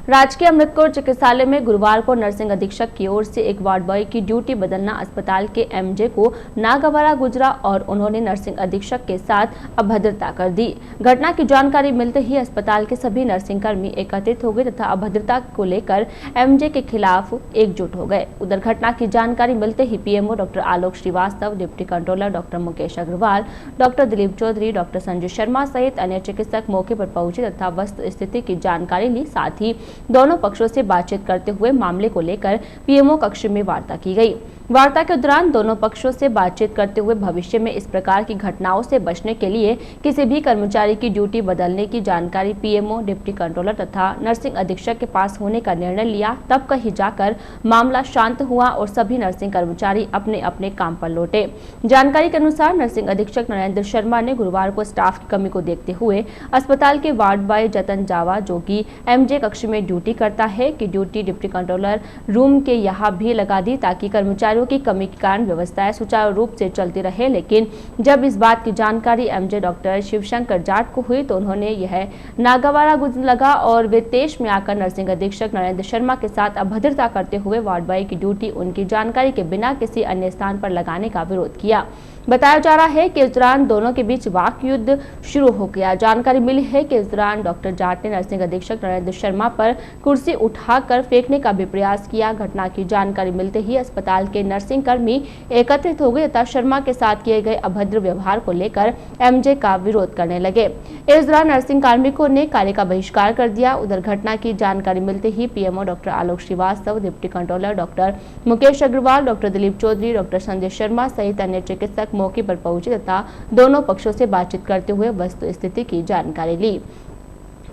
राजकीय अमृतकोर चिकित्सालय में गुरुवार को नर्सिंग अधीक्षक की ओर से एक वार्ड बॉय की ड्यूटी बदलना अस्पताल के एमजे को नागवारा गुजरा और उन्होंने नर्सिंग अधीक्षक के साथ अभद्रता कर दी। घटना की जानकारी मिलते ही अस्पताल के सभी नर्सिंग कर्मी एकत्रित हो गए तथा अभद्रता को लेकर एमजे के खिलाफ एकजुट हो गए। उधर घटना की जानकारी मिलते ही PMO doctor Alok Srivastava, deputy controller doctor Mukesh Agarwal, doctor Dilip Chaudhary, doctor Sanjay Sharma सहित अन्य चिकित्सक मौके पर पहुंचे तथा वस्तु स्थिति की जानकारी ली। साथ ही दोनों पक्षों से बातचीत करते हुए मामले को लेकर पीएमओ कक्ष में वार्ता की गई। वार्ता के दौरान दोनों पक्षों से बातचीत करते हुए भविष्य में इस प्रकार की घटनाओं से बचने के लिए किसी भी कर्मचारी की ड्यूटी बदलने की जानकारी पीएमओ, डिप्टी कंट्रोलर तथा नर्सिंग अधीक्षक के पास होने का निर्णय लिया। तब कहीं जाकर मामला शांत हुआ और सभी नर्सिंग कर्मचारी अपने अपने काम पर लौटे। जानकारी के अनुसार नर्सिंग अधीक्षक नरेंद्र शर्मा ने गुरुवार को स्टाफ की कमी को देखते हुए अस्पताल के वार्ड बॉय जतन जावा, जो कि एमजे कक्ष में ड्यूटी करता है, की ड्यूटी डिप्टी कंट्रोलर रूम के यहाँ भी लगा दी ताकि कर्मचारियों की कमी के कारण व्यवस्थाएं सुचारू रूप से चलती रहे। लेकिन जब इस बात की जानकारी एमजे डॉक्टर शिवशंकर जाट को हुई तो उन्होंने यह नागवारा लगा और वे तेज में आकर नर्सिंग अधीक्षक नरेंद्र शर्मा के साथ अभद्रता करते हुए वार्ड बॉय की ड्यूटी उनकी जानकारी के बिना किसी अन्य स्थान पर लगाने का विरोध किया। बताया जा रहा है कि इस दौरान दोनों के बीच वाक युद्ध शुरू हो गया। जानकारी मिली है कि इस दौरान डॉक्टर जाट ने नर्सिंग अधीक्षक नरेंद्र शर्मा पर कुर्सी उठाकर फेंकने का भी प्रयास किया। घटना की जानकारी मिलते ही अस्पताल के नर्सिंग कर्मी एकत्रित हो गए तथा शर्मा के साथ किए गए अभद्र व्यवहार को लेकर एमजे का विरोध करने लगे। इस दौरान नर्सिंग कार्मिकों ने कार्य का बहिष्कार कर दिया। उधर घटना की जानकारी मिलते ही PMO doctor Alok Srivastava, deputy controller doctor Mukesh Agarwal, doctor Dilip Chaudhary, doctor Sanjay Sharma सहित अन्य चिकित्सक मौके पर पहुंचे तथा दोनों पक्षों से बातचीत करते हुए वस्तु स्थिति की जानकारी ली।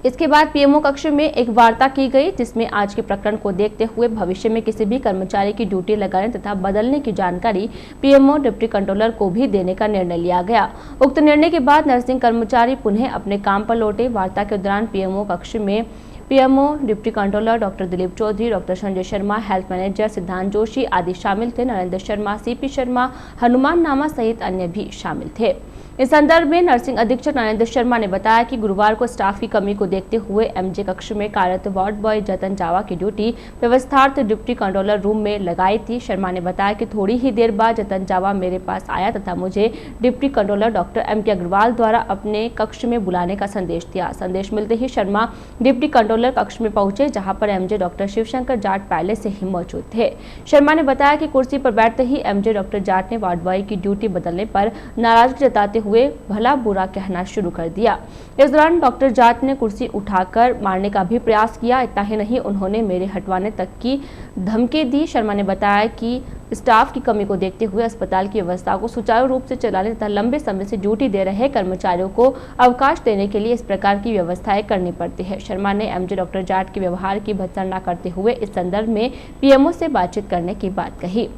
इसके बाद पीएमओ कक्ष में एक वार्ता की गई जिसमें आज के प्रकरण को देखते हुए भविष्य में किसी भी कर्मचारी की ड्यूटी लगाने तथा बदलने की जानकारी पीएमओ, डिप्टी कंट्रोलर को भी देने का निर्णय लिया गया। उक्त निर्णय के बाद नर्सिंग कर्मचारी पुनः अपने काम पर लौटे। वार्ता के दौरान पीएमओ कक्ष में PMO, deputy controller doctor Dilip Chaudhary, doctor Sanjay Sharma, health manager Siddhant Joshi आदि शामिल थे। नरेंद्र शर्मा, सीपी शर्मा, हनुमान नामा सहित अन्य भी शामिल थे। इस संदर्भ में नर्सिंग अधीक्षक नरेंद्र शर्मा ने बताया कि गुरुवार को स्टाफ की कमी को देखते हुए एमजे कक्ष में कार्यरत वार्ड बॉय जतन जावा की ड्यूटी व्यवस्थार्थ डिप्टी कंट्रोलर रूम में लगाई थी। शर्मा ने बताया कि थोड़ी ही देर बाद जतन जावा मेरे पास आया तथा मुझे deputy controller doctor MK Agrawal द्वारा अपने कक्ष में बुलाने का संदेश दिया। संदेश मिलते ही शर्मा डिप्टी कंट्रोलर कक्ष में पहुंचे, जहां पर एमजे डॉक्टर शिवशंकर जाट पहले से ही मौजूद थे। शर्मा ने बताया कि कुर्सी पर बैठते ही एमजे डॉक्टर जाट ने वार्ड बॉय की ड्यूटी बदलने पर नाराजगी जताते हुए भला बुरा कहना शुरू कर दिया। इस दौरान डॉक्टर जाट ने कुर्सी उठाकर मारने का भी प्रयास किया। इतना ही नहीं, उन्होंने मेरे हटवाने तक की धमकी दी। शर्मा ने बताया कि स्टाफ की कमी को देखते हुए अस्पताल की व्यवस्था को सुचारू रूप से चलाने तथा लंबे समय से ड्यूटी दे रहे कर्मचारियों को अवकाश देने के लिए इस प्रकार की व्यवस्थाएं करनी पड़ती है। शर्मा ने एमजे डॉक्टर जाट के व्यवहार की भर्त्सना करते हुए इस संदर्भ में पीएमओ से बातचीत करने की बात कही।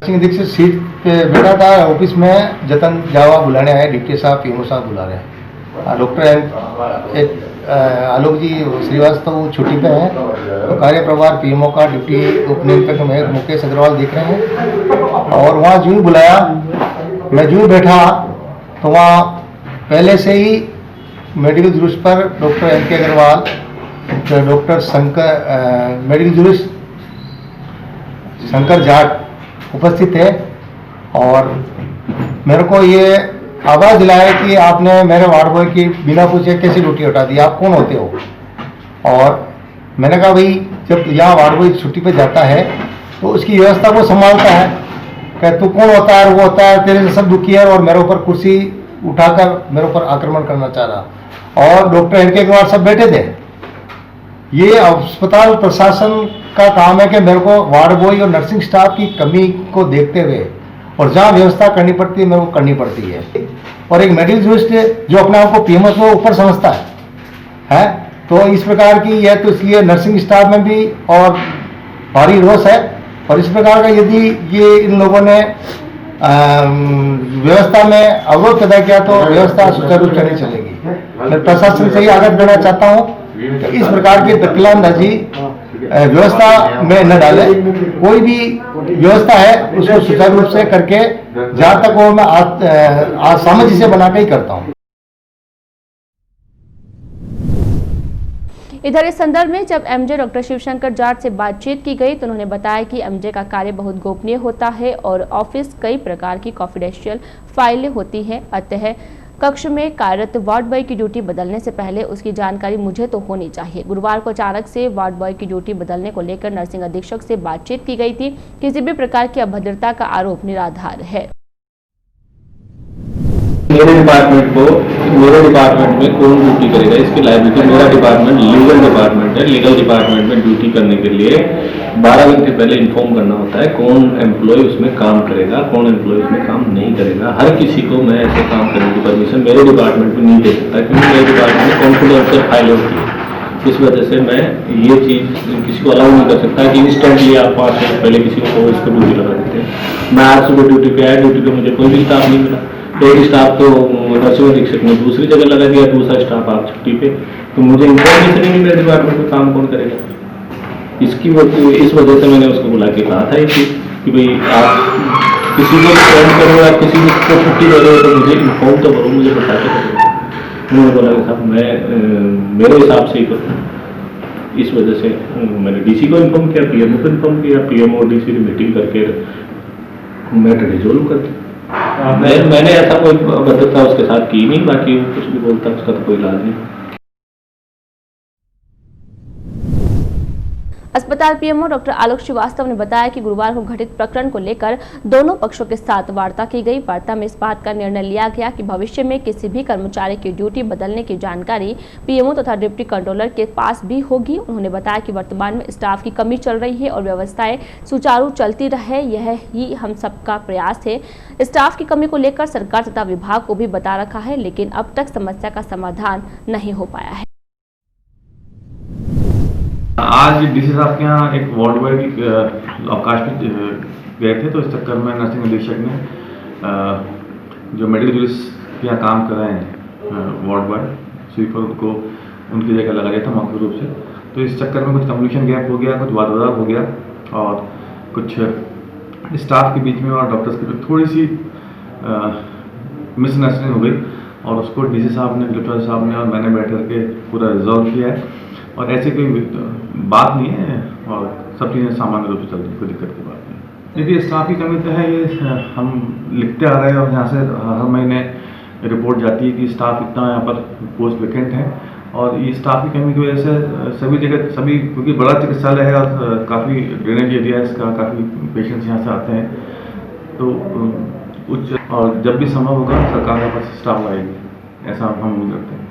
अधीक्षक सीट पे बैठा था ऑफिस में, जतन जावा बुलाने आए, डिप्टी साहब पीएमओ साहब बुला रहे हैं। डॉक्टर आलोक जी श्रीवास्तव छुट्टी पे हैं तो कार्य प्रभार पीएमओ का डिप्टी उपनिरीक्षक में मुकेश अग्रवाल दिख रहे हैं। और वहाँ जूँ बुलाया, मैं जूँ बैठा तो वहाँ पहले से ही मेडिकल जुरिस्ट पर doctor MK Agarwal, doctor medical jurist Shankar Jat उपस्थित है और मेरे को ये आवाज़ दिलाया कि आपने मेरे वार्ड बॉय की बिना पूछे कैसी ड्यूटी हटा दी, आप कौन होते हो। और मैंने कहा भाई, जब यहाँ वार्ड बॉय छुट्टी पे जाता है तो उसकी व्यवस्था को संभालता है, क्या तू कौन होता है, वो होता है, तेरे से सब दुखी है और मेरे ऊपर कुर्सी उठाकर मेरे ऊपर आक्रमण करना चाह रहा। और डॉक्टर एमके अग्रवाल सब बैठे थे। ये अस्पताल प्रशासन का काम है कि मेरे को वार्ड बॉय और नर्सिंग स्टाफ की कमी को देखते हुए और जहाँ व्यवस्था करनी पड़ती है मेरे को करनी पड़ती है। और एक मेडिकल जुरिस्ट जो अपने आप को पीएमओ से ऊपर समझता है तो इस प्रकार की यह, तो इसलिए नर्सिंग स्टाफ में भी और भारी रोष है। और इस प्रकार का यदि ये इन लोगों ने व्यवस्था में अवरोध पैदा किया तो व्यवस्था सुचारू रूप से नहीं चलेगी। मैं प्रशासन से ही आग्रह करना चाहता हूँ कि इस प्रकार की दखलंदाजी व्यवस्था में न डाले। कोई भी व्यवस्था है उसको सुचारू रूप से करके जहाँ तक वो मैं सामंजस्य बना के ही करता हूँ। इधर इस संदर्भ में जब एमजे डॉक्टर शिवशंकर जाट से बातचीत की गई तो उन्होंने बताया कि एमजे का कार्य बहुत गोपनीय होता है और ऑफिस कई प्रकार की कॉन्फिडेंशियल फाइलें होती हैं, अतः कक्ष में कार्यरत वार्ड बॉय की ड्यूटी बदलने से पहले उसकी जानकारी मुझे तो होनी चाहिए। गुरुवार को अचानक से वार्ड बॉय की ड्यूटी बदलने को लेकर नर्सिंग अधीक्षक से बातचीत की गई थी। किसी भी प्रकार की अभद्रता का आरोप निराधार है। मेरे डिपार्टमेंट में कौन ड्यूटी करेगा, इसकी लायबिलिटी मेरा डिपार्टमेंट लीगल डिपार्टमेंट है। लीगल डिपार्टमेंट में ड्यूटी करने के लिए 12 घंटे पहले इन्फॉर्म करना होता है कौन एम्प्लॉय उसमें काम करेगा, कौन एम्प्लॉय उसमें काम नहीं करेगा। हर किसी को मैं ऐसे काम करने की परमिशन मेरे डिपार्टमेंट में नहीं दे सकता, क्योंकि मेरे डिपार्टमेंट में कॉन्फिडेंशियल फाइल होती है। इस वजह से मैं ये चीज़ किसी को अलाउ नहीं कर सकता कि इंस्टेंटली आप 5 मिनट पहले किसी को इसको ड्यूटी लगा देते हैं। मैं आज सुबह ड्यूटी पे आया, ड्यूटी पे मुझे कोई भी स्टाफ नहीं मिला। एक स्टाफ तो नर्सिंग अधीक्षक ने दूसरी जगह लगा दिया, दूसरा स्टाफ आप छुट्टी पे, तो मुझे इन्फॉर्मेशन ही नहीं मेरे डिपार्टमेंट में काम कौन करेगा। इस वजह से मैंने उसको बुला के कहा था ये चीज़ कि भाई आप किसी को फोन करो या किसी को छुट्टी दे रहे हो तो मुझे इन्फॉर्म तो करो, मुझे बता के करो। उन्होंने बोला कि साहब मैं मेरे हिसाब से ही करूँ। इस वजह से मैंने डीसी को इन्फॉर्म किया, पीएमओ को इन्फॉर्म किया, पीएमओ और डीसी की मीटिंग करके मैटर रिजोल्व कर दिया। मैंने ऐसा कोई अभद्रता उसके साथ की नहीं, बाकी कुछ भी बोलता उसका तो कोई इलाज नहीं। अस्पताल पीएमओ डॉक्टर आलोक श्रीवास्तव ने बताया कि गुरुवार को घटित प्रकरण को लेकर दोनों पक्षों के साथ वार्ता की गई। वार्ता में इस बात का निर्णय लिया गया कि भविष्य में किसी भी कर्मचारी की ड्यूटी बदलने की जानकारी पीएमओ तथा डिप्टी कंट्रोलर के पास भी होगी। उन्होंने बताया कि वर्तमान में स्टाफ की कमी चल रही है और व्यवस्थाएं सुचारू चलती रहे, यह ही हम सबका प्रयास है। स्टाफ की कमी को लेकर सरकार तथा विभाग को भी बता रखा है, लेकिन अब तक समस्या का समाधान नहीं हो पाया है। आज डीसी साहब के यहाँ एक वार्ड बॉय की अवकाश में गए थे, तो इस चक्कर में नर्सिंग अधीक्षक ने जो मेडिकल जूरिस्ट यहाँ काम कर रहे हैं वार्ड बॉय स्वीपर को उनकी जगह लगा दिया था मौखिक रूप से। तो इस चक्कर में कुछ कम्युनिकेशन गैप हो गया, कुछ वाद विवाद हो गया और कुछ स्टाफ के बीच में और डॉक्टर्स के बीच थोड़ी सी मिसअंडरस्टैंडिंग हो गई और उसको डीसी साहब ने, कलेक्टर साहब ने और मैंने बैठ करके पूरा रिजॉल्व किया है और ऐसी कोई बात नहीं है और सब चीज़ें सामान्य रूप से चल रही, कोई दिक्कत की बात नहीं। देखिए स्टाफ की कमी तो है, ये हम लिखते आ रहे हैं और यहाँ से हर महीने रिपोर्ट जाती है कि स्टाफ इतना यहाँ पर पोस्ट वैकेंट है और ये स्टाफ की कमी की वजह से सभी जगह क्योंकि बड़ा चिकित्सालय है और काफ़ी ड्रेनेज एरिया है इसका, काफ़ी पेशेंट्स यहाँ से आते हैं, तो और जब भी संभव होगा सरकार के पास स्टाफ आएगी, ऐसा हम उम्मीद करते हैं।